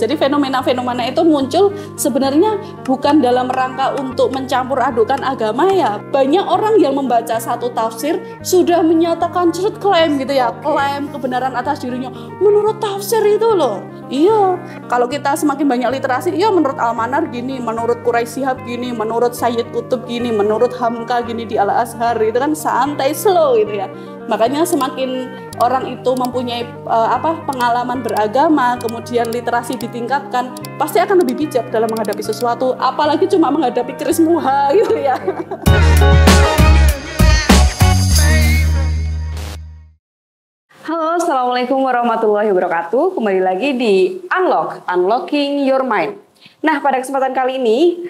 Jadi fenomena-fenomena itu muncul sebenarnya bukan dalam rangka untuk mencampur adukan agama ya. Banyak orang yang membaca satu tafsir sudah menyatakan klaim gitu ya, klaim kebenaran atas dirinya menurut tafsir itu loh. Iya, kalau kita semakin banyak literasi, iya menurut Al-Manar gini, menurut Quraisy Shihab gini, menurut Sayyid Qutb gini, menurut Hamka gini di Al-Azhar, itu kan santai slow gitu ya. Makanya semakin orang itu mempunyai pengalaman beragama, kemudian literasi ditingkatkan, pasti akan lebih bijak dalam menghadapi sesuatu, apalagi cuma menghadapi keris muha gitu ya. Halo, Assalamualaikum warahmatullahi wabarakatuh. Kembali lagi di Unlocking Your Mind. Nah, pada kesempatan kali ini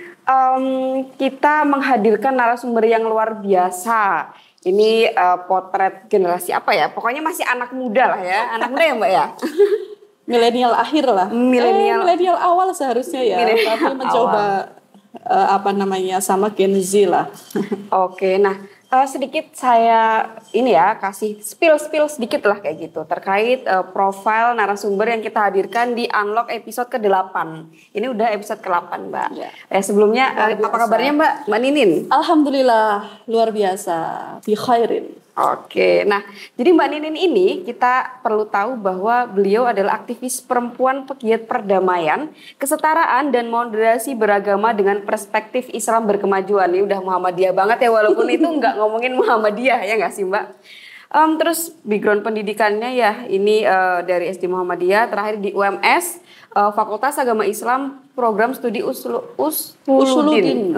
kita menghadirkan narasumber yang luar biasa. Ini potret generasi apa ya? Pokoknya masih anak muda lah ya. Anak muda ya Mbak ya? Milenial akhir lah. Milenial awal seharusnya ya. Tapi mencoba sama Gen Z lah. Oke, nah sedikit saya kasih spill sedikit lah kayak gitu terkait profil narasumber yang kita hadirkan di Unlock episode ke-8. Ini udah episode ke-8 Mbak. Ya. Sebelumnya apa kabarnya Mbak Ninin? Alhamdulillah luar biasa, bi khairin. Oke, nah jadi Mbak Ninin ini kita perlu tahu bahwa beliau adalah aktivis perempuan pegiat perdamaian, kesetaraan dan moderasi beragama dengan perspektif Islam berkemajuan. Ini udah Muhammadiyah banget ya, walaupun itu nggak ngomongin Muhammadiyah ya nggak sih Mbak? Terus background pendidikannya ya ini dari SD Muhammadiyah, terakhir di UMS, Fakultas Agama Islam, program studi Usuluddin,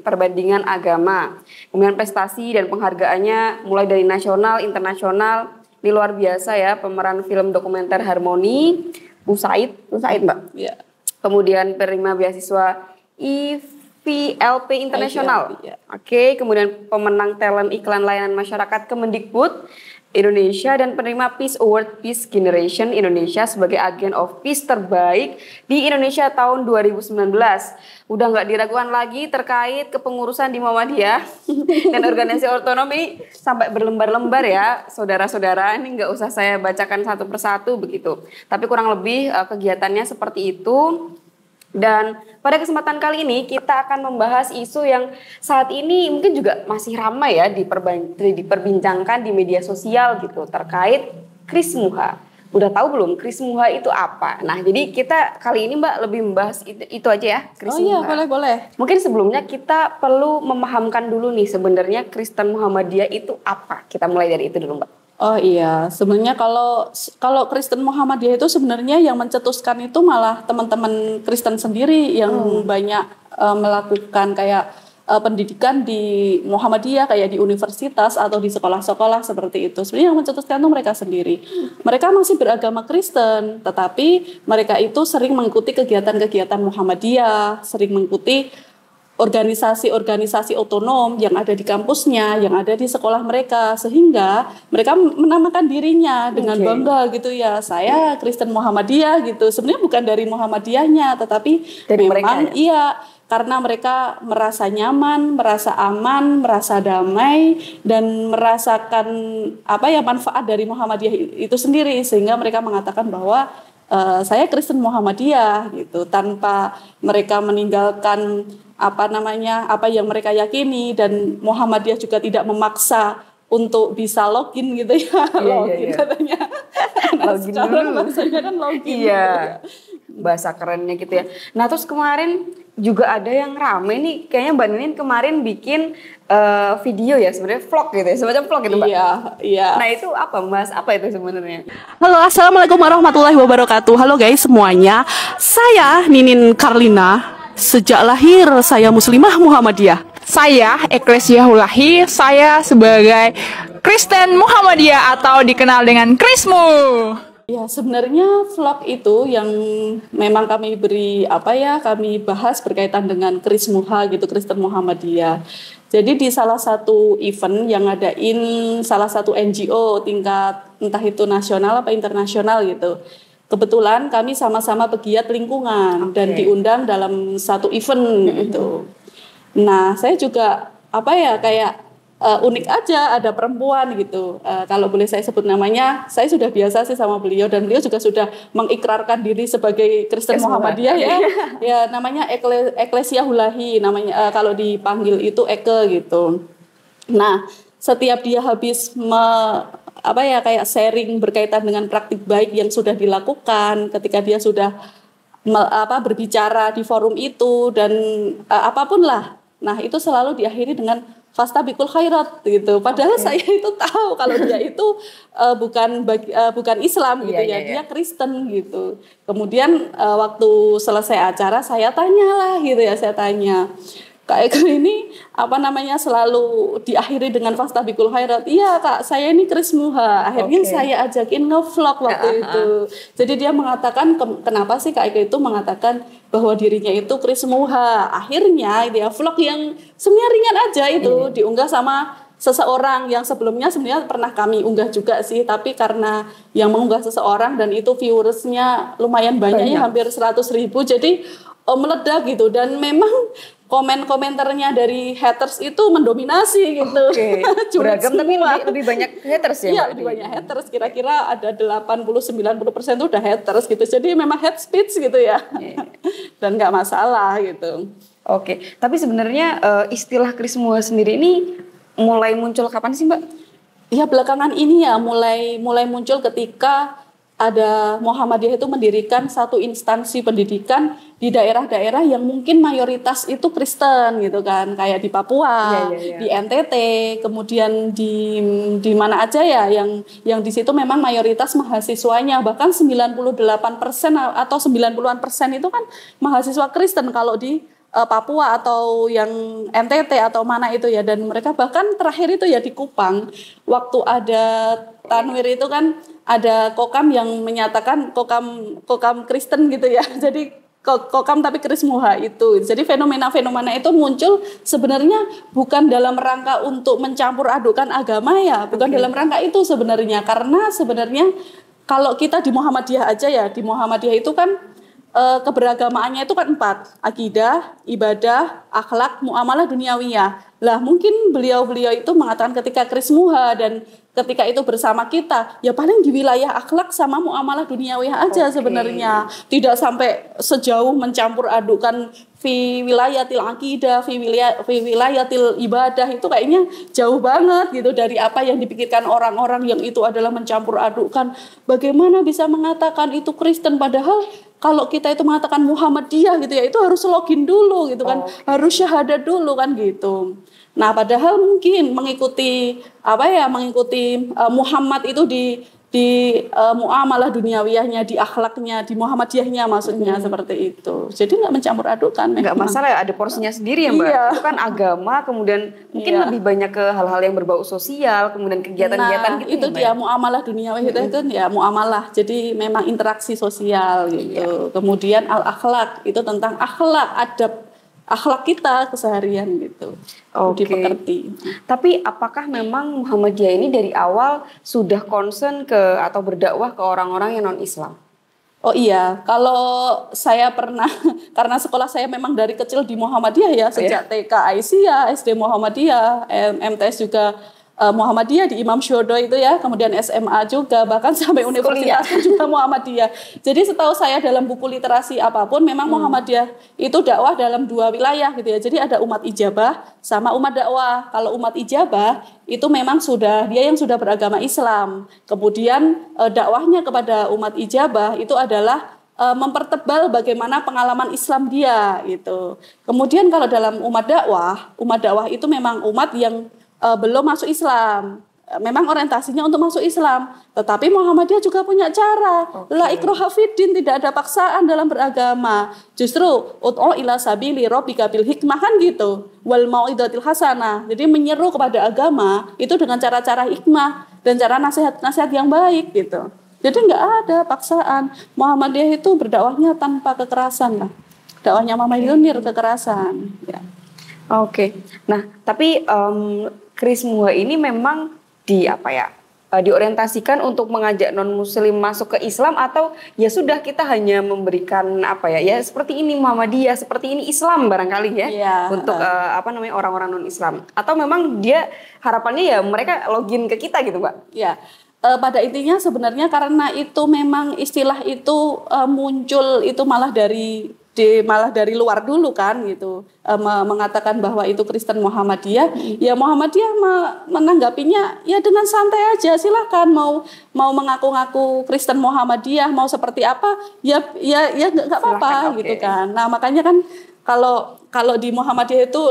perbandingan agama. Kemudian prestasi dan penghargaannya mulai dari nasional, internasional, ini luar biasa ya, pemeran film dokumenter Harmoni, Usaid Mbak. Ya. Kemudian penerima beasiswa IVLP Internasional. Ya. Oke, kemudian pemenang talent iklan layanan masyarakat Kemendikbud Indonesia dan penerima Peace Award Peace Generation Indonesia sebagai agen of peace terbaik di Indonesia tahun 2019. Udah nggak diragukan lagi terkait kepengurusan di Muhammadiyah dan organisasi otonom ini sampai berlembar-lembar ya, saudara-saudara. Ini nggak usah saya bacakan satu persatu begitu. Tapi kurang lebih kegiatannya seperti itu. Dan pada kesempatan kali ini kita akan membahas isu yang saat ini mungkin juga masih ramai ya diperbincangkan di media sosial gitu terkait Kris Muha. Udah tahu belum Kris Muha itu apa? Nah jadi kita kali ini Mbak lebih membahas itu aja ya Kris Muha. Iya boleh. Mungkin sebelumnya kita perlu memahamkan dulu nih sebenarnya Kristen Muhammadiyah itu apa? Kita mulai dari itu dulu Mbak. Oh iya, sebenarnya kalau Kristen Muhammadiyah itu sebenarnya yang mencetuskan itu malah teman-teman Kristen sendiri yang banyak melakukan kayak pendidikan di Muhammadiyah kayak di universitas atau di sekolah-sekolah seperti itu. Sebenarnya yang mencetuskan itu mereka sendiri. Mereka masih beragama Kristen, tetapi mereka itu sering mengikuti kegiatan-kegiatan Muhammadiyah, sering mengikuti organisasi-organisasi otonom yang ada di kampusnya, yang ada di sekolah mereka, sehingga mereka menamakan dirinya dengan bangga gitu ya, saya Kristen Muhammadiyah gitu. Sebenarnya bukan dari Muhammadiyahnya, tetapi dari memang mereka, ya? Karena mereka merasa nyaman, merasa aman, merasa damai dan merasakan manfaat dari Muhammadiyah itu sendiri, sehingga mereka mengatakan bahwa saya Kristen Muhammadiyah gitu, tanpa mereka meninggalkan apa yang mereka yakini, dan Muhammadiyah juga tidak memaksa untuk bisa login gitu ya. Login katanya. Login dulu. Bahasanya kan login. Iya. Bahasa kerennya gitu ya. Nah, terus kemarin juga ada yang rame nih, kayaknya Mbak Ninin kemarin bikin video ya, sebenarnya vlog gitu ya, semacam vlog gitu Mbak. Iya. Nah itu bahas apa itu sebenarnya? Halo, assalamualaikum warahmatullahi wabarakatuh. Halo guys semuanya, saya Ninin Karlina. Sejak lahir saya Muslimah Muhammadiyah. Saya Eklesiah Hulahi, saya sebagai Kristen Muhammadiyah atau dikenal dengan Krismu. Ya, sebenarnya vlog itu yang memang kami kami bahas berkaitan dengan Kris Muha gitu, Kristen Muhammadiyah. Jadi di salah satu event yang ngadain salah satu NGO tingkat entah itu nasional apa internasional gitu. Kebetulan kami sama-sama pegiat lingkungan dan diundang dalam satu event gitu. Nah, saya juga unik aja, ada perempuan gitu. Kalau boleh saya sebut namanya, saya sudah biasa sih sama beliau, dan beliau juga sudah mengikrarkan diri sebagai Kristen Muhammadiyah ya. Ya namanya Eklesia Hulahi namanya, kalau dipanggil itu Eke gitu. Nah, setiap dia habis kayak sharing berkaitan dengan praktik baik yang sudah dilakukan, ketika dia sudah berbicara di forum itu dan apapun lah. Nah, itu selalu diakhiri dengan fastabiqul khairat gitu. Padahal saya itu tahu kalau dia itu bukan Islam gitu ya, dia Kristen gitu. Kemudian waktu selesai acara saya tanya Kak Eko ini selalu diakhiri dengan fastabiqul khairat. Iya Kak, saya ini Krismuha. Akhirnya saya ajakin ngevlog waktu itu. Jadi dia mengatakan kenapa sih Kak Eko itu mengatakan bahwa dirinya itu Krismuha. Akhirnya dia vlog yang sebenarnya ringan aja itu diunggah sama seseorang yang sebelumnya sebenarnya pernah kami unggah juga sih, tapi karena yang mengunggah seseorang dan itu viewersnya lumayan banyak. Ya, hampir 100.000, jadi meledak gitu. Dan memang komentarnya dari haters itu mendominasi gitu. Beragam tapi lebih banyak haters ya? Iya, lebih banyak haters. Kira-kira ada 80-90% itu udah haters gitu. Jadi memang hate speech gitu ya. Dan nggak masalah gitu. Tapi sebenarnya istilah Krismuha sendiri ini mulai muncul kapan sih Mbak? Ya belakangan ini ya mulai muncul ketika ada Muhammadiyah itu mendirikan satu instansi pendidikan di daerah-daerah yang mungkin mayoritas itu Kristen gitu kan, kayak di Papua, di NTT, kemudian di mana aja ya yang di situ memang mayoritas mahasiswanya, bahkan 98% atau 90% itu kan mahasiswa Kristen kalau di Papua atau yang NTT atau mana itu ya. Dan mereka bahkan terakhir itu ya di Kupang, waktu ada tanwir itu kan ada kokam yang menyatakan kokam Kristen gitu ya. Jadi kokam tapi Krismuha itu. Jadi fenomena-fenomena itu muncul sebenarnya bukan dalam rangka untuk mencampur adukan agama ya, bukan dalam rangka itu sebenarnya. Karena sebenarnya kalau kita di Muhammadiyah aja ya, di Muhammadiyah itu kan keberagamaannya itu kan 4, akidah, ibadah, akhlak, muamalah duniawiyah. Lah mungkin beliau itu mengatakan ketika Krismuha dan ketika itu bersama kita, ya paling di wilayah akhlak sama muamalah duniawiyah aja sebenarnya. Tidak sampai sejauh mencampur adukan fi wilayatil akidah, fi wilayatil ibadah, itu kayaknya jauh banget gitu dari apa yang dipikirkan orang-orang yang itu adalah mencampur adukan. Bagaimana bisa mengatakan itu Kristen, padahal kalau kita itu mengatakan Muhammadiyah gitu ya, itu harus login dulu gitu kan, harus syahadat dulu kan gitu. Nah, padahal mungkin mengikuti Muhammad itu di muamalah duniawiyahnya, di akhlaknya, di Muhammadiyahnya maksudnya seperti itu. Jadi nggak mencampur adukan. Nggak masalah ya, ada porsinya sendiri ya Mbak. Iya. Itu kan agama, kemudian mungkin lebih banyak ke hal-hal yang berbau sosial, kemudian kegiatan-kegiatan gitu. Itu dia muamalah duniawiyah itu ya muamalah. Jadi memang interaksi sosial gitu. Kemudian al-akhlak itu tentang akhlak kita keseharian gitu. Dipekerti. Tapi apakah memang Muhammadiyah ini dari awal sudah concern atau berdakwah ke orang-orang yang non-Islam? Oh iya, kalau saya pernah, karena sekolah saya memang dari kecil di Muhammadiyah ya, sejak TK Aisyah, SD Muhammadiyah, MTS juga Muhammadiyah di Imam Syodo itu ya, kemudian SMA juga, bahkan sampai universitas juga Muhammadiyah. Jadi setahu saya dalam buku literasi apapun memang Muhammadiyah itu dakwah dalam 2 wilayah gitu ya. Jadi ada umat ijabah sama umat dakwah. Kalau umat ijabah itu memang dia yang sudah beragama Islam. Kemudian dakwahnya kepada umat ijabah itu adalah mempertebal bagaimana pengalaman Islam dia gitu. Kemudian kalau dalam umat dakwah itu memang umat yang belum masuk Islam, memang orientasinya untuk masuk Islam, tetapi Muhammadiyah juga punya cara. La ikraha fiddin, tidak ada paksaan dalam beragama. Justru ud'u ila sabili rabbika bil hikmah kan gitu. Wal mau'izatil hasanah. Jadi menyeru kepada agama itu dengan cara-cara hikmah dan cara nasihat-nasihat yang baik gitu. Jadi nggak ada paksaan. Muhammadiyah itu berdakwahnya tanpa kekerasan lah. Dakwahnya Muhammadiyah kekerasan. Ya. Nah, tapi Krismuha ini memang diorientasikan untuk mengajak non muslim masuk ke Islam, atau ya sudah kita hanya memberikan apa ya, ya seperti ini Muhammadiyah, seperti ini Islam barangkali ya, untuk orang-orang non Islam, atau memang dia harapannya ya mereka login ke kita gitu Mbak? Ya, pada intinya sebenarnya karena itu memang istilah itu muncul itu malah dari luar dulu kan gitu, mengatakan bahwa itu Kristen Muhammadiyah. Ya Muhammadiyah menanggapinya ya dengan santai aja, silahkan mau mengaku-ngaku Kristen Muhammadiyah, mau seperti apa ya nggak apa-apa gitu kan. Nah makanya kan kalau di Muhammadiyah itu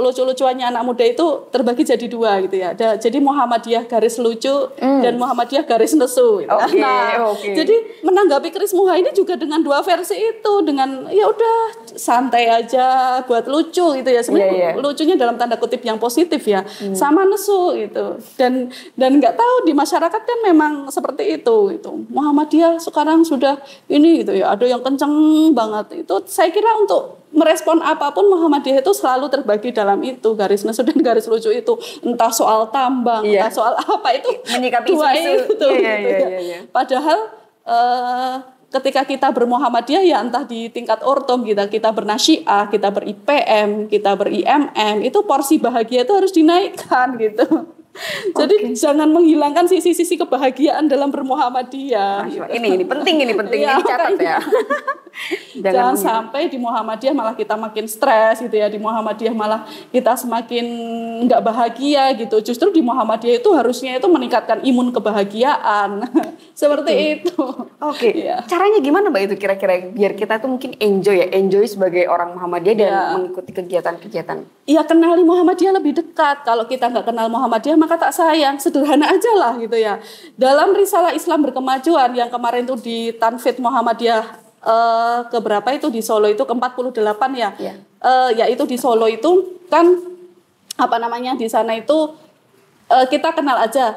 lucu-lucuannya anak muda itu terbagi jadi dua gitu ya. Jadi Muhammadiyah garis lucu dan Muhammadiyah garis nesu. Gitu. Jadi menanggapi Kris Muha ini juga dengan dua versi itu, dengan ya udah santai aja buat lucu gitu ya. Sebenarnya lucunya dalam tanda kutip yang positif ya. Sama nesu gitu. Dan nggak tahu di masyarakat kan memang seperti itu gitu. Muhammadiyah sekarang sudah ini gitu ya. Ada yang kenceng banget. Itu saya kira untuk merespon apapun Muhammadiyah itu selalu terbagi dalam itu, garis nesu dan garis lucu itu, entah soal tambang, entah soal apa, itu menyikapi dua isu-isu. itu gitu. Padahal ketika kita berMuhammadiyah ya entah di tingkat ortom kita bernasyiah, kita ber-IPM, kita ber-IMM, itu porsi bahagia itu harus dinaikkan gitu. Jadi jangan menghilangkan sisi-sisi kebahagiaan dalam berMuhammadiyah. Ini penting ini dicatat ya. Jangan sampai di Muhammadiyah malah kita makin stres gitu ya, di Muhammadiyah malah kita semakin nggak bahagia gitu. Justru di Muhammadiyah itu harusnya itu meningkatkan imun kebahagiaan. Seperti itu. Ya. Caranya gimana Mbak itu kira-kira biar kita tuh mungkin enjoy sebagai orang Muhammadiyah dan mengikuti kegiatan-kegiatan? Iya, kenali Muhammadiyah lebih dekat. Kalau kita nggak kenal Muhammadiyah maka tak sayang, sederhana aja lah gitu ya. Dalam Risalah Islam Berkemajuan yang kemarin itu di Tanfid Muhammadiyah keberapa itu di Solo itu ke-48 ya. Yaitu di Solo itu kan di sana itu kita kenal aja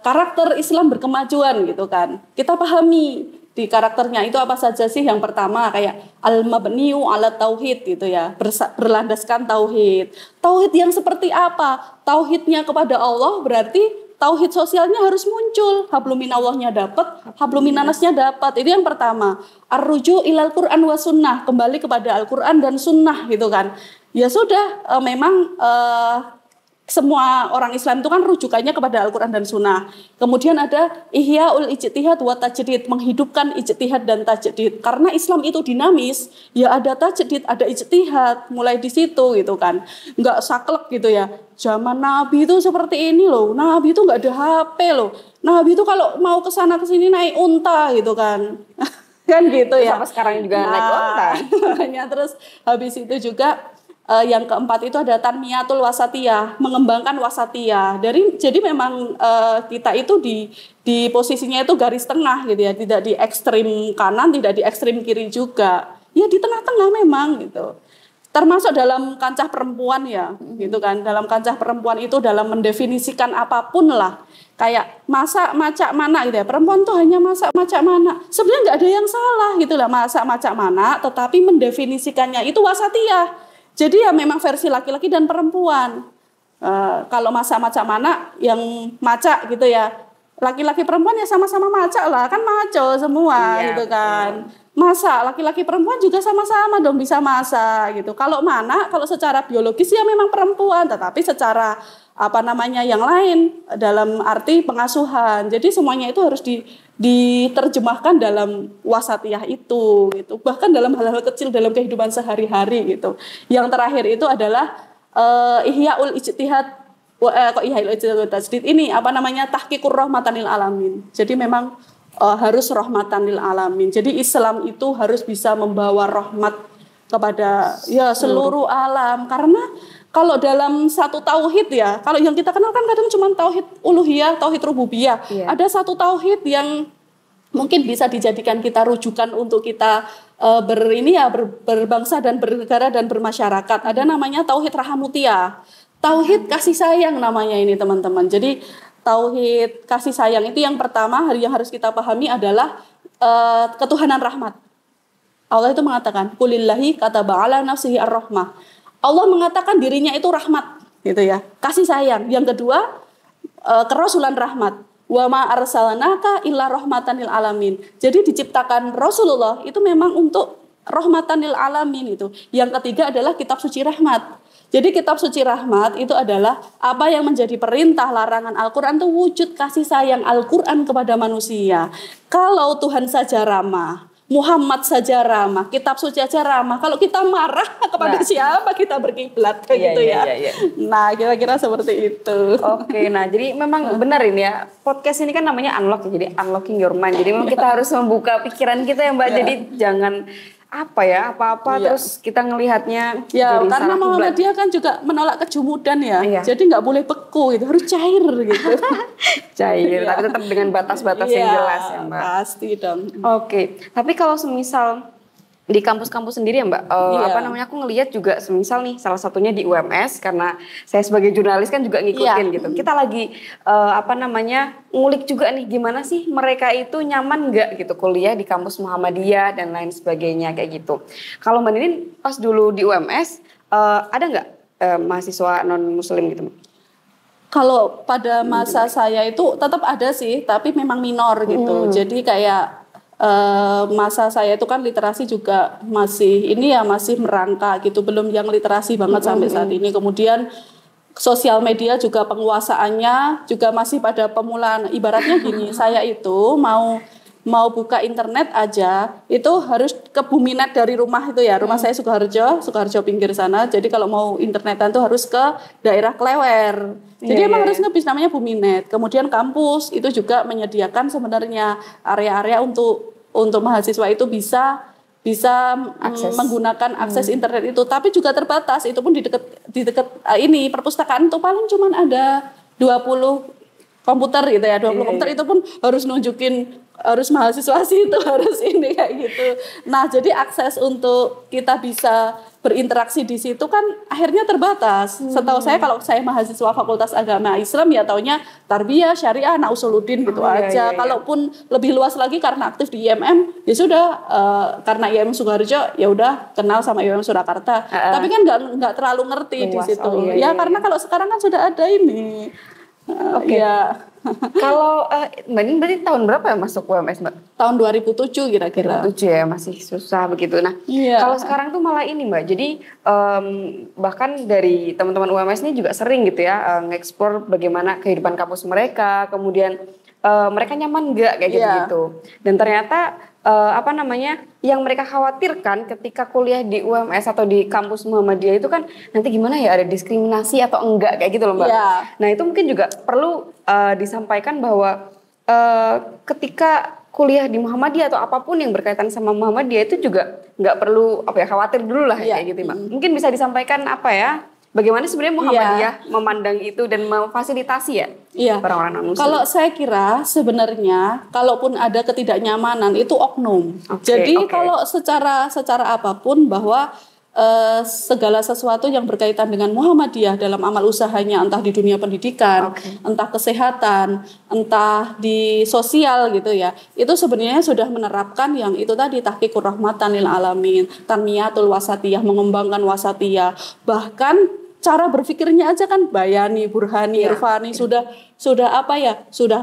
karakter Islam berkemajuan gitu kan. Kita pahami di karakternya itu apa saja sih. Yang pertama kayak al-mabniu ala tauhid gitu ya, berlandaskan tauhid. Tauhid yang seperti apa? Tauhidnya kepada Allah berarti tauhid sosialnya harus muncul. Habluminallahnya dapat, habluminanasnya dapat. Itu yang pertama. Ar-ruju ilal Qur'an wa sunnah, kembali kepada Al-Qur'an dan sunnah gitu kan. Ya sudah, memang semua orang Islam itu kan rujukannya kepada Al-Quran dan Sunnah. Kemudian ada ihya'ul ijtihad wa tajdid, menghidupkan ijtihad dan tajdid. Karena Islam itu dinamis, ya ada tajdid, ada ijtihad, mulai di situ gitu kan. Nggak saklek gitu ya. Zaman Nabi itu seperti ini loh. Nabi itu nggak ada HP loh. Nabi itu kalau mau kesana kesini naik unta gitu kan. Kan gitu ya. Sampai sekarang juga naik unta. Terus habis itu juga yang keempat itu ada tanmiyatul wasatiyah, mengembangkan wasatiyah. Jadi memang kita itu di posisinya itu garis tengah gitu ya, tidak di ekstrim kanan, tidak di ekstrim kiri juga. Ya di tengah-tengah memang gitu. Termasuk dalam kancah perempuan ya, gitu kan. Dalam kancah perempuan itu dalam mendefinisikan apapun lah. Kayak masak macak mana gitu ya. Perempuan tuh hanya masak macak mana. Sebenarnya nggak ada yang salah gitu lah, masak macak mana, tetapi mendefinisikannya itu wasatiyah. Jadi ya memang versi laki-laki dan perempuan. Kalau masak macam mana yang macak gitu ya. Laki-laki perempuan ya sama-sama macak lah. Kan maco semua gitu kan. Masak laki-laki perempuan juga sama-sama dong bisa masak gitu. Kalau secara biologis ya memang perempuan. Tetapi secara yang lain dalam arti pengasuhan. Jadi semuanya itu harus diterjemahkan dalam wasatiyah itu gitu. Bahkan dalam hal-hal kecil dalam kehidupan sehari-hari gitu. Yang terakhir itu adalah ihya'ul ijtihad ini tahqiqur rahmatanil alamin. Jadi memang harus rahmatanil alamin. Jadi Islam itu harus bisa membawa rahmat kepada ya seluruh alam. Karena kalau dalam satu tauhid ya, kalau yang kita kenal kan kadang cuma tauhid uluhiyah, tauhid rububiyah. Ada satu tauhid yang mungkin bisa dijadikan kita rujukan untuk kita berbangsa dan bernegara dan bermasyarakat. Ada namanya tauhid rahamutiyah. Tauhid kasih sayang namanya ini teman-teman. Jadi tauhid kasih sayang itu yang pertama yang harus kita pahami adalah ketuhanan rahmat. Allah itu mengatakan, "Qulillahi kataba ala nafsihi ar-rahmah." Allah mengatakan dirinya itu rahmat, gitu ya, kasih sayang. Yang kedua, kerasulan rahmat. Wa ma arsalnaka illa rahmatan lil alamin. Jadi diciptakan Rasulullah itu memang untuk rahmatan lil alamin itu. Yang ketiga adalah kitab suci rahmat. Jadi kitab suci rahmat itu adalah apa yang menjadi perintah larangan Al-Quran itu wujud kasih sayang Al-Quran kepada manusia. Kalau Tuhan saja ramah, Muhammad saja ramah, kitab suci saja ramah. Kalau kita marah kepada siapa kita berkiblat kayak gitu ya. Nah, kira-kira seperti itu. Oke, nah jadi memang benar ini ya. Podcast ini kan namanya unlock ya. Jadi unlocking your mind. Jadi memang kita harus membuka pikiran kita ya, Mbak. Jadi jangan apa-apa terus kita ngelihatnya ya dari karena Muhammadiyah kan juga menolak kejumudan ya. Jadi nggak boleh beku gitu, harus cair gitu. Cair, tapi tetap dengan batas-batas yang jelas ya, Mbak. Pasti dong. Oke, tapi kalau semisal di kampus-kampus sendiri ya, Mbak, aku ngelihat juga semisal nih salah satunya di UMS, karena saya sebagai jurnalis kan juga ngikutin gitu. Kita lagi ngulik juga nih gimana sih mereka itu nyaman nggak gitu kuliah di kampus Muhammadiyah dan lain sebagainya kayak gitu. Kalau Mbak Nining pas dulu di UMS ada nggak mahasiswa non Muslim gitu, Mbak? Kalau pada masa saya itu tetap ada sih, tapi memang minor gitu. Jadi kayak masa saya itu kan literasi juga masih merangkak gitu, belum yang literasi banget sampai saat ini. Kemudian sosial media juga penguasaannya juga masih pada pemulaan. Ibaratnya gini, saya itu mau buka internet aja itu harus ke Buminet dari rumah itu ya. Rumah saya Sukoharjo pinggir sana. Jadi kalau mau internetan tuh harus ke daerah Klewer. Jadi emang harus ngebis namanya Buminet. Kemudian kampus itu juga menyediakan sebenarnya area-area untuk mahasiswa itu bisa menggunakan akses internet itu, tapi juga terbatas. Itu pun di dekat ini perpustakaan itu paling cuman ada 20 komputer gitu ya. 20 komputer itu pun harus nunjukin harus mahasiswa sih itu harus ini kayak gitu. Nah, jadi akses untuk kita bisa berinteraksi di situ kan akhirnya terbatas. Setahu saya kalau saya mahasiswa Fakultas Agama Islam ya taunya tarbiyah, syariah, anak usuluddin gitu aja. Kalaupun lebih luas lagi karena aktif di IMM ya sudah karena IMM Sukoharjo ya udah kenal sama IMM Surakarta. Tapi kan nggak terlalu ngerti di situ. Karena kalau sekarang kan sudah ada ini. Kalau Mbak Nin berarti tahun berapa ya masuk UMS, Mbak? Tahun 2007 kira-kira. 2007 ya, masih susah begitu. Nah, kalau sekarang tuh malah ini, Mbak. Jadi bahkan dari teman-teman UMS ini juga sering gitu ya nge-explore bagaimana kehidupan kampus mereka, kemudian mereka nyaman nggak kayak gitu-gitu. Dan ternyata yang mereka khawatirkan ketika kuliah di UMS atau di kampus Muhammadiyah itu kan nanti gimana ya, ada diskriminasi atau enggak kayak gitu loh, Mbak. Nah, itu mungkin juga perlu disampaikan bahwa ketika kuliah di Muhammadiyah atau apapun yang berkaitan sama Muhammadiyah itu juga nggak perlu khawatir dulu lah kayak gitu, Mbak. Mungkin bisa disampaikan bagaimana sebenarnya Muhammadiyah memandang itu dan memfasilitasi orang-orang non-muslim. Kalau saya kira sebenarnya kalaupun ada ketidaknyamanan itu oknum. Jadi kalau secara apapun bahwa segala sesuatu yang berkaitan dengan Muhammadiyah dalam amal usahanya, entah di dunia pendidikan, entah kesehatan, entah di sosial gitu ya, itu sebenarnya sudah menerapkan yang itu tadi tahqiqur rahmatan lil alamin, tanmiyatul wasatiyah, mengembangkan wasatiyah, bahkan cara berpikirnya aja kan bayani, burhani, irfani sudah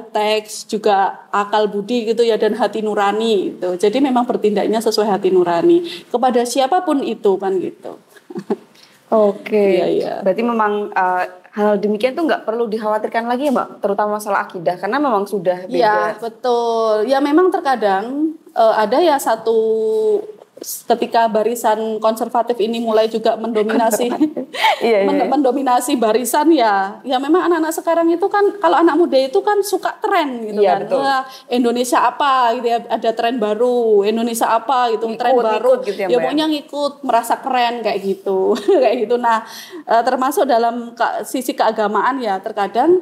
teks juga akal budi gitu ya, dan hati nurani gitu. Jadi memang bertindaknya sesuai hati nurani kepada siapapun itu kan gitu. Berarti memang hal demikian tuh nggak perlu dikhawatirkan lagi ya, Mbak, terutama masalah akidah karena memang sudah beda. Ya betul. Ya memang terkadang ada ya satu ketika barisan konservatif ini mulai juga mendominasi mendominasi barisan ya memang anak-anak sekarang itu kan, kalau anak muda itu kan suka tren gitu kan. Betul. Indonesia apa gitu ya, ada tren baru, Indonesia apa gitu, tren baru gitu ya pokoknya ngikut, merasa keren kayak gitu. Kayak gitu. Nah, termasuk dalam sisi keagamaan ya terkadang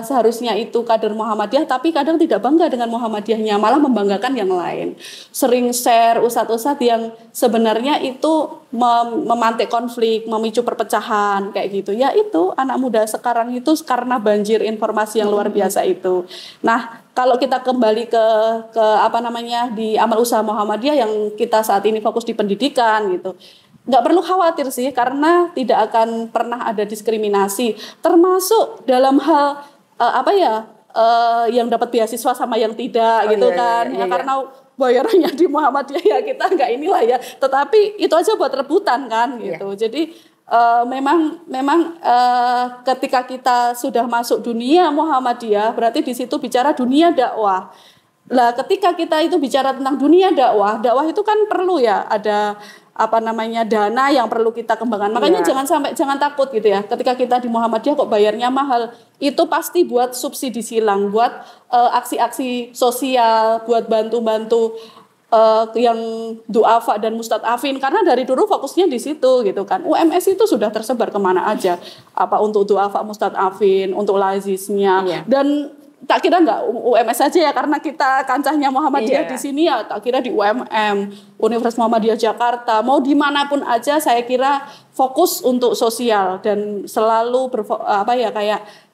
seharusnya itu kader Muhammadiyah tapi kadang tidak bangga dengan Muhammadiyahnya, malah membanggakan yang lain. Sering share ustadz-ustadz yang sebenarnya itu memantik konflik, memicu perpecahan kayak gitu. Ya itu anak muda sekarang itu karena banjir informasi yang luar biasa itu. Nah, kalau kita kembali ke di amal usaha Muhammadiyah yang kita saat ini fokus di pendidikan gitu. Nggak perlu khawatir sih karena tidak akan pernah ada diskriminasi, termasuk dalam hal yang dapat beasiswa sama yang tidak gitu kan. Ya karena bayarannya di Muhammadiyah ya kita nggak inilah ya. Tetapi itu aja buat rebutan kan gitu. Jadi memang ketika kita sudah masuk dunia Muhammadiyah berarti di situ bicara dunia dakwah. Lah ketika kita itu bicara tentang dunia dakwah itu kan perlu ya ada dana yang perlu kita kembangkan. Makanya jangan takut gitu ya. Ketika kita di Muhammadiyah kok bayarnya mahal, itu pasti buat subsidi silang, buat aksi-aksi sosial, buat bantu-bantu yang duafa dan mustadafin, karena dari dulu fokusnya di situ gitu kan. UMS itu sudah tersebar kemana aja, untuk duafa mustadafin, untuk lazisnya dan tak kira nggak UMS saja ya, karena kita kancahnya Muhammadiyah di sini ya, tak kira di UMM, Universitas Muhammadiyah Jakarta, mau dimanapun aja saya kira fokus untuk sosial dan selalu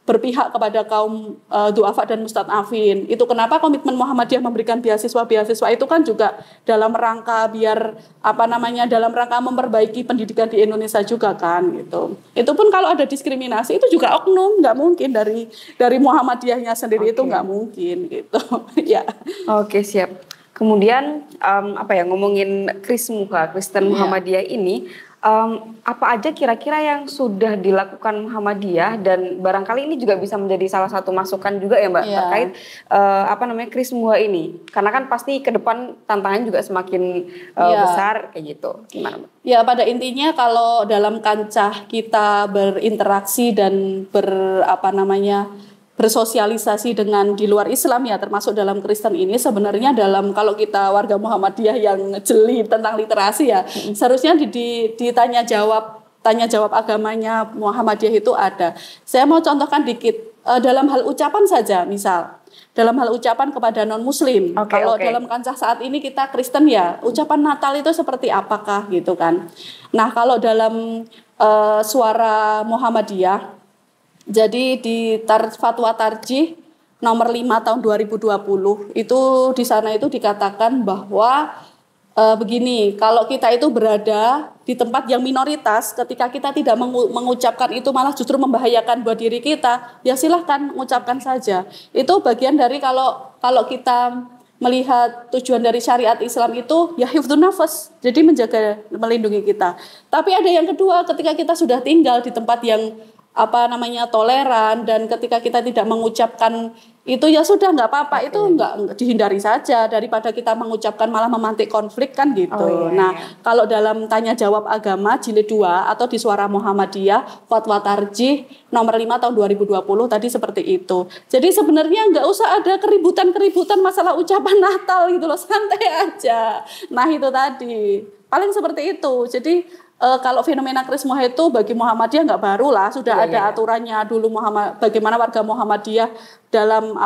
berpihak kepada kaum duafa dan mustadafin. Itu kenapa komitmen Muhammadiyah memberikan beasiswa itu kan juga dalam rangka dalam rangka memperbaiki pendidikan di Indonesia juga kan gitu. Itu pun kalau ada diskriminasi itu juga oknum, nggak mungkin dari Muhammadiyahnya sendiri itu nggak mungkin gitu. Ya. Oke, siap. Kemudian ngomongin Krismuha, Kristen Muhammadiyah ini, apa aja kira-kira yang sudah dilakukan Muhammadiyah dan barangkali ini juga bisa menjadi salah satu masukan juga ya Mbak terkait Krismuha ini, karena kan pasti ke depan tantangan juga semakin besar kayak gitu. Gimana Mbak? Ya pada intinya kalau dalam kancah kita berinteraksi dan bersosialisasi dengan di luar Islam ya, termasuk dalam Kristen ini, sebenarnya kalau kita warga Muhammadiyah yang jeli tentang literasi ya, seharusnya ditanya jawab agamanya Muhammadiyah itu ada. Saya mau contohkan dikit dalam hal ucapan saja, misal dalam hal ucapan kepada non Muslim. Kalau dalam kancah saat ini kita Kristen ya, ucapan Natal itu seperti apakah gitu kan. Nah kalau dalam suara Muhammadiyah, jadi di Fatwa Tarjih nomor 5 tahun 2020 itu di sana itu dikatakan bahwa begini, kalau kita itu berada di tempat yang minoritas, ketika kita tidak mengucapkan itu malah justru membahayakan buat diri kita, ya silahkan mengucapkan saja. Itu bagian dari kalau kita melihat tujuan dari syariat Islam itu ya hifdzun nafas, jadi melindungi kita. Tapi ada yang kedua, ketika kita sudah tinggal di tempat yang toleran, dan ketika kita tidak mengucapkan itu ya sudah nggak apa-apa, itu nggak dihindari saja daripada kita mengucapkan malah memantik konflik kan gitu. Nah kalau dalam tanya jawab agama jilid 2 atau di suara Muhammadiyah Fatwa Tarjih nomor 5 tahun 2020 tadi seperti itu. Jadi sebenarnya nggak usah ada keributan masalah ucapan Natal gitu loh, santai aja. Nah itu tadi paling seperti itu. Jadi kalau fenomena Krismuha itu bagi Muhammadiyah nggak baru lah, sudah ada aturannya dulu bagaimana warga Muhammadiyah dalam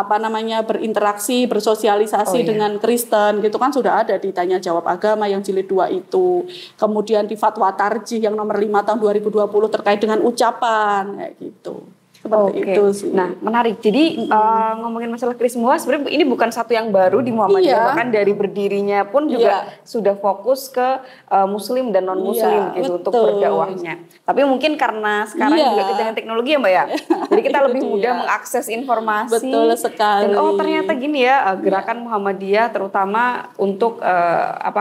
berinteraksi, bersosialisasi dengan Kristen gitu kan, sudah ada di tanya jawab agama yang jilid 2 itu. Kemudian di Fatwa Tarjih yang nomor 5 tahun 2020 terkait dengan ucapan kayak gitu. Seperti itu sih. Nah, menarik. Jadi ngomongin masalah Krismuha sebenarnya ini bukan satu yang baru di Muhammadiyah, bahkan dari berdirinya pun juga sudah fokus ke Muslim dan non Muslim gitu untuk berdakwahnya. Tapi mungkin karena sekarang juga dengan teknologi ya Mbak ya. Jadi kita lebih mudah mengakses informasi. Betul sekali. Dan ternyata gini ya, gerakan Muhammadiyah terutama untuk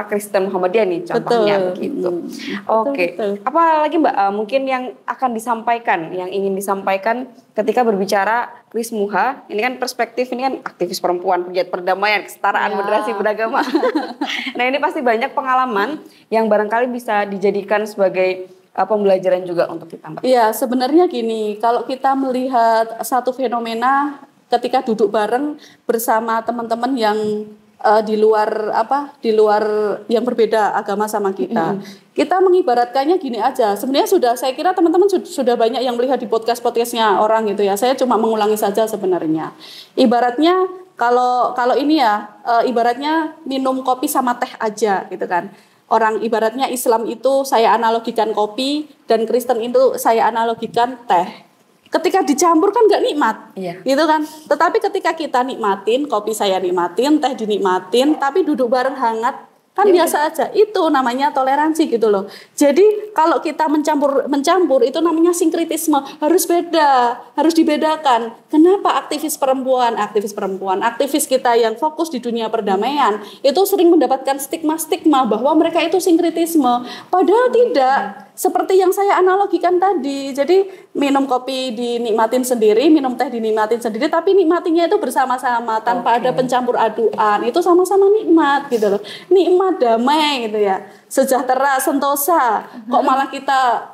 Kristen Muhammadiyah nih contohnya begitu. Oke. Apalagi Mbak mungkin yang akan disampaikan, yang ingin disampaikan ketika berbicara Krismuha, ini kan perspektif, ini kan aktivis perempuan, pegiat perdamaian, kesetaraan, moderasi beragama. Nah ini pasti banyak pengalaman yang barangkali bisa dijadikan sebagai pembelajaran juga untuk kita Mbak. Iya sebenarnya gini, kalau kita melihat satu fenomena ketika duduk bareng bersama teman-teman yang di luar yang berbeda agama sama kita. Kita mengibaratkannya gini aja. Sebenarnya saya kira teman-teman sudah banyak yang melihat di podcast-podcastnya orang gitu ya. Saya cuma mengulangi saja sebenarnya. Ibaratnya kalau ini ya, ibaratnya minum kopi sama teh aja gitu kan. Orang ibaratnya Islam itu saya analogikan kopi dan Kristen itu saya analogikan teh. Ketika dicampur kan nggak nikmat, gitu kan. Tetapi ketika kita nikmatin, kopi saya nikmatin, teh dinikmatin, tapi duduk bareng hangat, Kan biasa aja. Itu namanya toleransi gitu loh. Jadi kalau kita mencampur itu namanya sinkritisme. Harus beda, harus dibedakan. Kenapa aktivis perempuan, aktivis kita yang fokus di dunia perdamaian itu sering mendapatkan stigma-stigma bahwa mereka itu sinkritisme. Padahal tidak. Seperti yang saya analogikan tadi. Jadi minum kopi dinikmatin sendiri, minum teh dinikmatin sendiri, tapi nikmatinya itu bersama-sama tanpa ada pencampur aduan. Itu sama-sama nikmat gitu loh. Nikmat damai gitu ya. Sejahtera, sentosa. Kok malah kita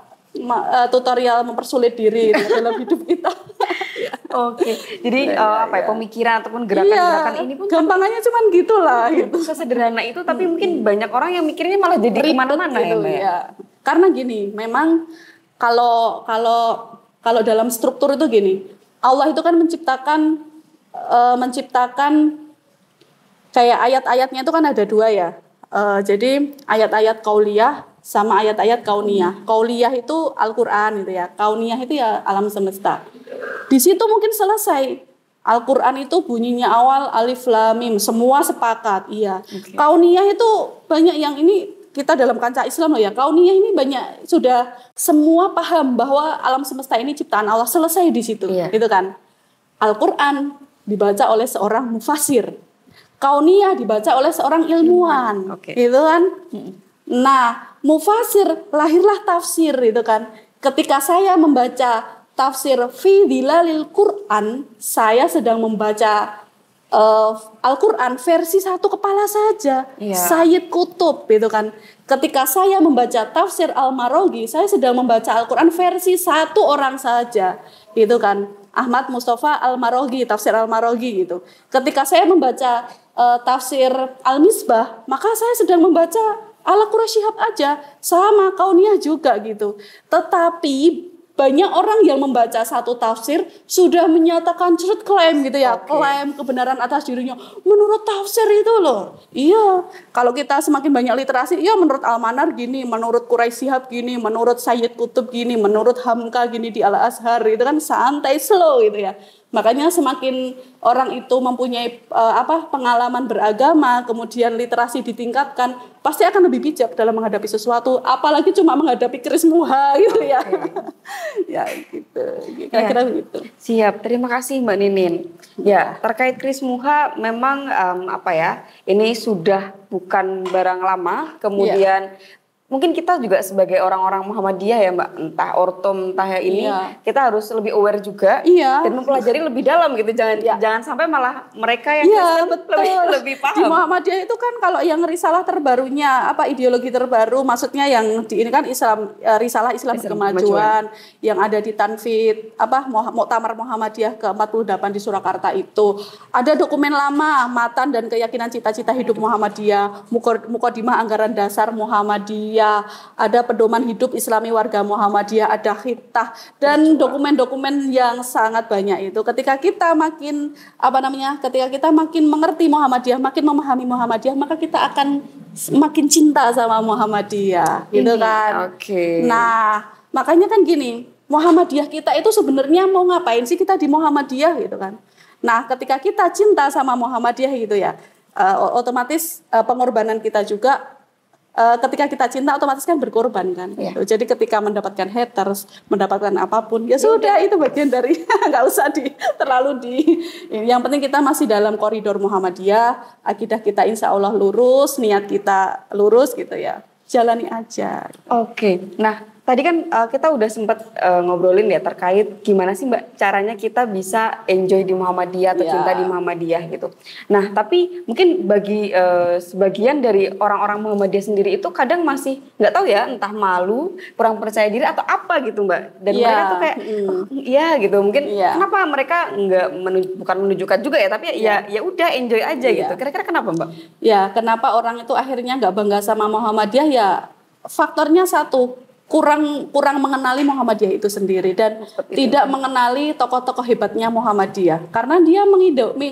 tutorial mempersulit diri gitu, dalam hidup kita. Jadi pemikiran ataupun gerakan-gerakan ini pun gampangannya cuman gitulah gitu. Sesederhana itu, tapi mungkin banyak orang yang mikirnya malah jadi kemana-mana gitu, ya. Karena gini, memang kalau dalam struktur itu gini, Allah itu kan menciptakan kayak ayat-ayatnya itu kan ada 2 ya. Jadi ayat-ayat qauliyah sama ayat-ayat kauniyah. Qauliyah itu Al-Qur'an gitu ya. Kauniyah itu ya alam semesta. Di situ mungkin selesai. Al-Qur'an itu bunyinya awal alif lam mim, semua sepakat. Iya. Kauniyah itu banyak yang ini kita dalam kancah Islam loh ya. Kauniyah ini banyak sudah semua paham bahwa alam semesta ini ciptaan Allah, selesai di situ. Gitu kan. Al-Qur'an dibaca oleh seorang mufassir. Kauniyah dibaca oleh seorang ilmuwan. Gitu kan. Nah, mufassir lahirlah tafsir gitu kan. Ketika saya membaca tafsir fi dilalil Quran, saya sedang membaca Al-Quran versi 1 kepala saja, Sayyid Qutb gitu kan. Ketika saya membaca tafsir Al-Maraghi, saya sedang membaca Al-Quran versi 1 orang saja, gitu kan. Ahmad Mustafa Al-Maraghi, tafsir Al-Maraghi gitu. Ketika saya membaca tafsir Al-Misbah, maka saya sedang membaca Al-Qur'an Syihab aja, sama kauniyah juga gitu. Tetapi banyak orang yang membaca satu tafsir sudah menyatakan klaim gitu ya, klaim kebenaran atas dirinya menurut tafsir itu loh. Iya, kalau kita semakin banyak literasi, iya menurut Al-Manar gini, menurut Quraish Shihab gini, menurut Sayyid Qutb gini, menurut Hamka gini di Al-Azhar, itu kan santai slow gitu ya. Makanya semakin orang itu mempunyai pengalaman beragama, kemudian literasi ditingkatkan, pasti akan lebih bijak dalam menghadapi sesuatu, apalagi cuma menghadapi Kris Muha gitu ya. Ya gitu, kira-kira begitu. Siap, terima kasih Mbak Ninin. Ya, terkait Kris Muha memang ini sudah bukan barang lama, kemudian mungkin kita juga sebagai orang-orang Muhammadiyah ya Mbak, entah ortom, entah ini, kita harus lebih aware juga dan mempelajari lebih dalam gitu. Jangan sampai malah mereka yang lebih paham. Di Muhammadiyah itu kan kalau yang risalah terbarunya, ideologi terbaru, maksudnya yang ini kan Islam, risalah Islam Kemajuan yang ada di Tanfid, Muktamar Muhammadiyah ke-48 di Surakarta itu. Ada dokumen lama, matan dan keyakinan cita-cita hidup Muhammadiyah, Muqaddimah Anggaran Dasar Muhammadiyah, ada pedoman hidup Islami warga Muhammadiyah, ada khitah dan dokumen-dokumen yang sangat banyak itu. Ketika kita makin mengerti Muhammadiyah, makin memahami Muhammadiyah, maka kita akan makin cinta sama Muhammadiyah, gitu kan. Nah, makanya kan gini, Muhammadiyah kita itu sebenarnya mau ngapain sih kita di Muhammadiyah gitu kan. Nah, ketika kita cinta sama Muhammadiyah gitu ya, otomatis pengorbanan kita juga ketika kita cinta otomatis kan berkorban kan. Jadi ketika mendapatkan haters, mendapatkan apapun, ya sudah itu bagian dari nggak usah yang penting kita masih dalam koridor Muhammadiyah, akidah kita insya Allah lurus, niat kita lurus gitu ya. Jalani aja. Nah, tadi kan kita udah sempat ngobrolin ya terkait gimana sih Mbak caranya kita bisa enjoy di Muhammadiyah atau cinta di Muhammadiyah gitu. Nah, tapi mungkin bagi sebagian dari orang-orang Muhammadiyah sendiri itu kadang masih nggak tahu ya, entah malu, kurang percaya diri atau apa gitu Mbak. Dan mereka tuh kayak gitu. Mungkin kenapa mereka bukan menunjukkan juga ya, tapi ya udah enjoy aja gitu. Kira-kira kenapa Mbak? Ya, kenapa orang itu akhirnya nggak bangga sama Muhammadiyah ya faktornya satu, kurang mengenali Muhammadiyah itu sendiri dan tidak mengenali tokoh-tokoh hebatnya Muhammadiyah karena dia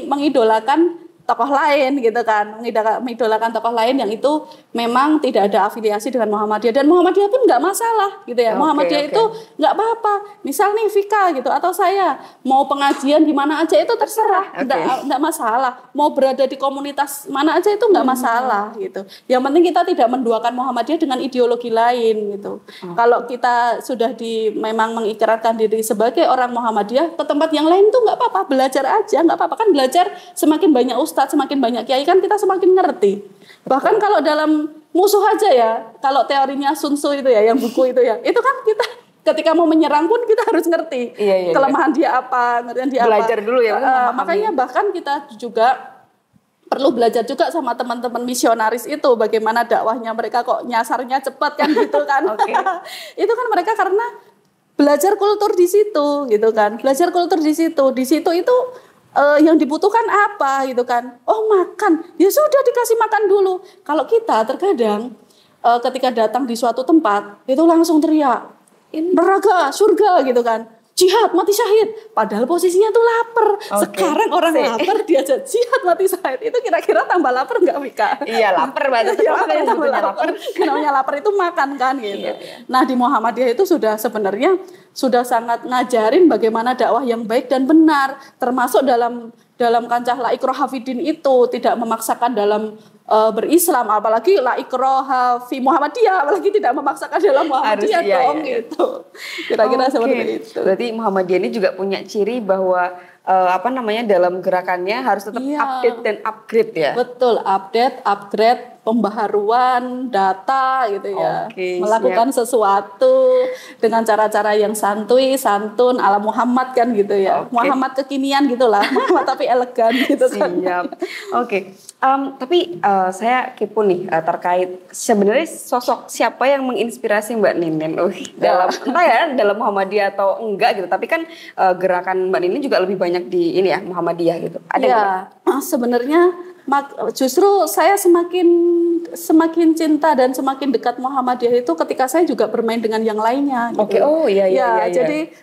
mengidolakan tokoh lain gitu kan, mengidolakan tokoh lain yang itu memang tidak ada afiliasi dengan Muhammadiyah, dan Muhammadiyah pun nggak masalah gitu ya. Muhammadiyah itu nggak apa-apa. Misal nih Vika gitu atau saya mau pengajian di mana aja itu terserah, nggak masalah. Mau berada di komunitas mana aja itu nggak masalah gitu. Yang penting kita tidak menduakan Muhammadiyah dengan ideologi lain gitu. Kalau kita sudah memang mengikrarkan diri sebagai orang Muhammadiyah, ke tempat yang lain tuh nggak apa-apa, belajar aja, nggak apa-apa kan. Belajar semakin banyak ustadz, semakin banyak kiai kan kita semakin ngerti. Bahkan kalau dalam musuh aja ya, kalau teorinya Sun Tzu itu ya, yang buku itu ya, itu kan kita ketika mau menyerang pun kita harus ngerti kelemahan dia apa, ngerti dia belajar apa. dulu ya. Makanya bahkan kita juga perlu belajar juga sama teman-teman misionaris itu, bagaimana dakwahnya mereka kok nyasarnya cepat kan gitu kan. Itu kan mereka karena belajar kultur di situ gitu kan, belajar kultur di situ itu yang dibutuhkan apa gitu kan. Oh makan, ya sudah dikasih makan dulu. Kalau kita terkadang ketika datang di suatu tempat itu langsung teriak neraka, surga gitu kan, jihad, mati syahid. Padahal posisinya tuh lapar. Sekarang orang lapar diajak jihad, mati syahid. Itu kira-kira tambah lapar nggak Vika? Iya lapar banget. Iya, tambah lapar. Namanya lapar itu makan kan gitu. Nah di Muhammadiyah itu sebenarnya sudah sangat ngajarin bagaimana dakwah yang baik dan benar, termasuk dalam kancah la ikraha fiddin itu, tidak memaksakan dalam berislam, apalagi la ikraha fi Muhammadiyah, apalagi tidak memaksakan dalam Muhammadiyah dong gitu. Kira-kira seperti itu. Berarti Muhammadiyah ini juga punya ciri bahwa dalam gerakannya harus tetap update dan upgrade ya. Betul, update, upgrade, pembaharuan data gitu ya. Melakukan sesuatu dengan cara-cara yang santuy, santun ala Muhammad kan gitu ya. Muhammad kekinian gitulah, Muhammad tapi elegan gitu kan. Siap. Tapi saya kepo nih terkait sebenarnya sosok siapa yang menginspirasi Mbak Ninen dalam entah ya dalam Muhammadiyah atau enggak gitu. Tapi kan gerakan Mbak Ninen juga lebih banyak di ini ya Muhammadiyah gitu. Ada ya, sebenarnya justru saya semakin cinta dan semakin dekat Muhammadiyah itu ketika saya juga bermain dengan yang lainnya gitu. Jadi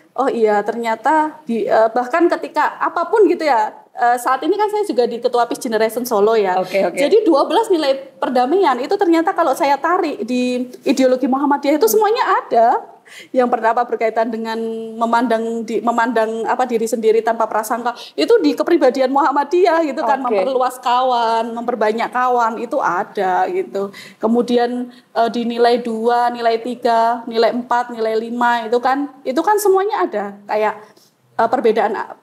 ternyata bahkan ketika apapun gitu ya, saat ini kan saya juga di Ketua Peace Generation Solo ya. Jadi 12 nilai perdamaian itu ternyata kalau saya tarik di ideologi Muhammadiyah itu semuanya ada. Yang pertama berkaitan dengan memandang diri sendiri tanpa prasangka, itu di kepribadian Muhammadiyah gitu kan, memperluas kawan, memperbanyak kawan itu ada gitu. Kemudian di nilai 2, nilai 3, nilai 4, nilai 5 itu kan semuanya ada. Kayak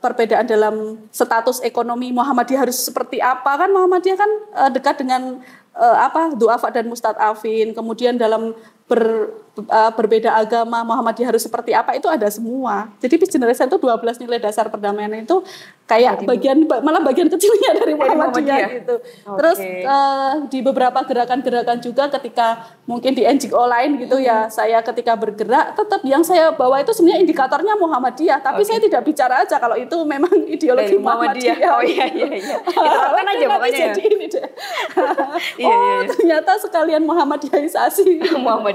perbedaan dalam status ekonomi Muhammadiyah harus seperti apa kan. Muhammadiyah kan dekat dengan du'afa dan mustad'afin. Kemudian dalam berbeda agama Muhammadiyah harus seperti apa, itu ada semua. Jadi Peace Generation itu 12 nilai dasar perdamaian itu kayak malah bagian kecilnya dari Muhammadiyah gitu. Terus di beberapa gerakan-gerakan juga ketika mungkin di NGO lain gitu ya, saya ketika bergerak tetap yang saya bawa itu sebenarnya indikatornya Muhammadiyah, tapi saya tidak bicara aja kalau itu memang ideologi Muhammadiyah. Kan aja pokoknya. Jadi ini deh. Ternyata sekalian Muhammadiyahisasi.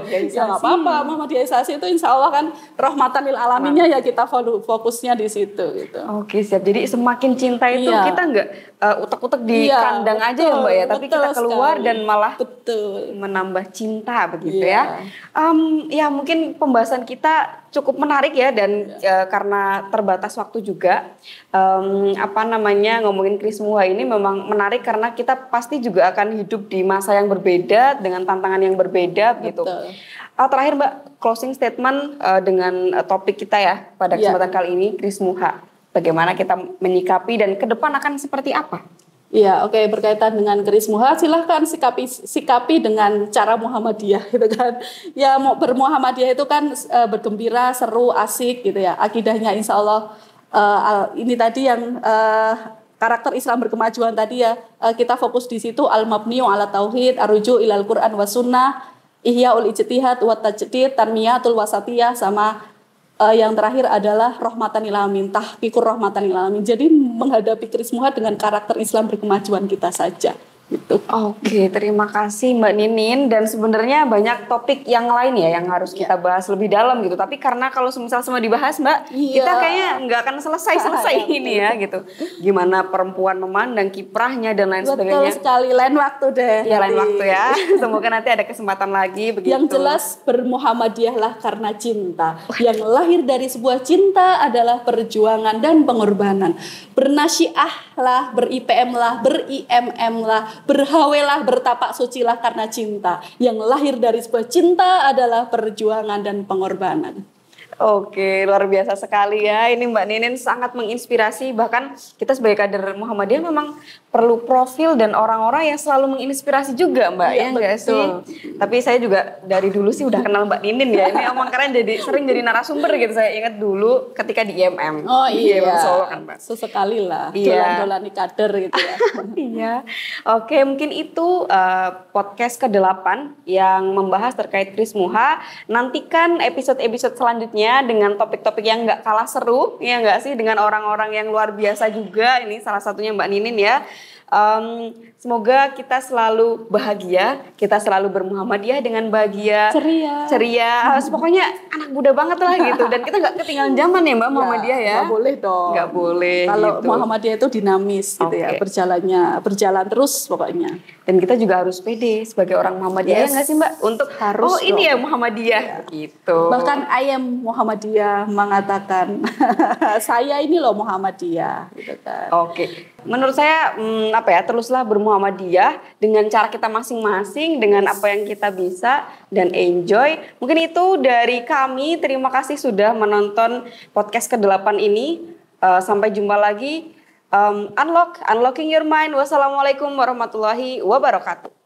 Ya nggak apa-apa, Muhammadiyahisasi itu insya Allah kan rahmatan lil alaminnya ya, kita fokusnya di situ gitu. Siap. Jadi semakin cinta itu kita nggak utek-utek di kandang aja ya Mbak ya, tapi kita keluar sekali. Dan malah menambah cinta begitu ya. Ya mungkin pembahasan kita cukup menarik ya, dan karena terbatas waktu juga ngomongin Chris Muha ini memang menarik karena kita pasti juga akan hidup di masa yang berbeda dengan tantangan yang berbeda gitu. Terakhir Mbak, closing statement dengan topik kita ya pada kesempatan kali ini, Chris Muha. Bagaimana kita menyikapi dan ke depan akan seperti apa? Iya, berkaitan dengan Chris Muha, silahkan sikapi dengan cara Muhammadiyah gitu kan. Ya bermuhammadiyah itu kan bergembira, seru, asik gitu ya. Akidahnya insya Allah ini tadi yang karakter Islam berkemajuan tadi ya, kita fokus di situ, al-mabniu ala tauhid, aruju ilal Quran wa sunnah, ihyaul ijtihad wa tajdid, tanmiyatul wasatiyah, sama yang terakhir adalah rahmatan lil alamin, tahqiqur rahmatan lil alamin. Jadi menghadapi Chris Muha dengan karakter Islam berkemajuan kita saja. gitu. Oke, terima kasih Mbak Ninin. Dan sebenarnya banyak topik yang lain ya yang harus kita bahas lebih dalam gitu. Tapi karena kalau semisal semua dibahas Mbak, kita kayaknya nggak akan selesai ini ya gitu. Gimana perempuan memandang kiprahnya dan lain sebagainya. Betul sekali, lain waktu deh. Ya lain waktu ya. Semoga nanti ada kesempatan lagi begitu. Yang jelas bermuhammadiyahlah karena cinta. Yang lahir dari sebuah cinta adalah perjuangan dan pengorbanan. Bernasyiah lah, ber-IPM lah, ber-IMM lah, berhawelah, bertapak sucilah karena cinta. Yang lahir dari sebuah cinta adalah perjuangan dan pengorbanan. Oke, luar biasa sekali ya. Ini Mbak Ninin sangat menginspirasi. Bahkan kita sebagai kader Muhammadiyah memang perlu profil dan orang-orang yang selalu menginspirasi juga Mbak. Ya enggak sih? Tapi saya juga dari dulu sih udah kenal Mbak Ninin ya. Ini emang keren sering jadi narasumber gitu. Saya ingat dulu ketika di IMM. Oh iya, IMM Solo kan Mbak. Sesekali lah, Iya. dolan-dolan kader gitu ya. Iya. Oke, mungkin itu podcast ke-8 yang membahas terkait Krismuha. Nantikan episode-episode selanjutnya dengan topik-topik yang nggak kalah seru, ya nggak sih, dengan orang-orang yang luar biasa juga. Ini salah satunya Mbak Ninin ya. Semoga kita selalu bahagia, kita selalu bermuhammadiyah dengan bahagia, ceria. Pokoknya anak muda banget lah gitu. Dan kita nggak ketinggalan zaman ya Mbak Muhammadiyah ya. Nggak boleh dong. Nggak boleh. Kalau gitu. Muhammadiyah itu dinamis gitu ya, berjalan terus pokoknya. Dan kita juga harus pede sebagai orang Muhammadiyah, ya nggak sih Mbak? Untuk harus ini ya Muhammadiyah gitu. Bahkan ayam Muhammadiyah mengatakan saya ini loh Muhammadiyah gitu kan. Oke. Menurut saya teruslah bermuhammadiyah dengan cara kita masing-masing, dengan apa yang kita bisa dan enjoy. Mungkin itu dari kami. Terima kasih sudah menonton podcast ke-8 ini. Sampai jumpa lagi. Unlocking your mind. Wassalamualaikum warahmatullahi wabarakatuh.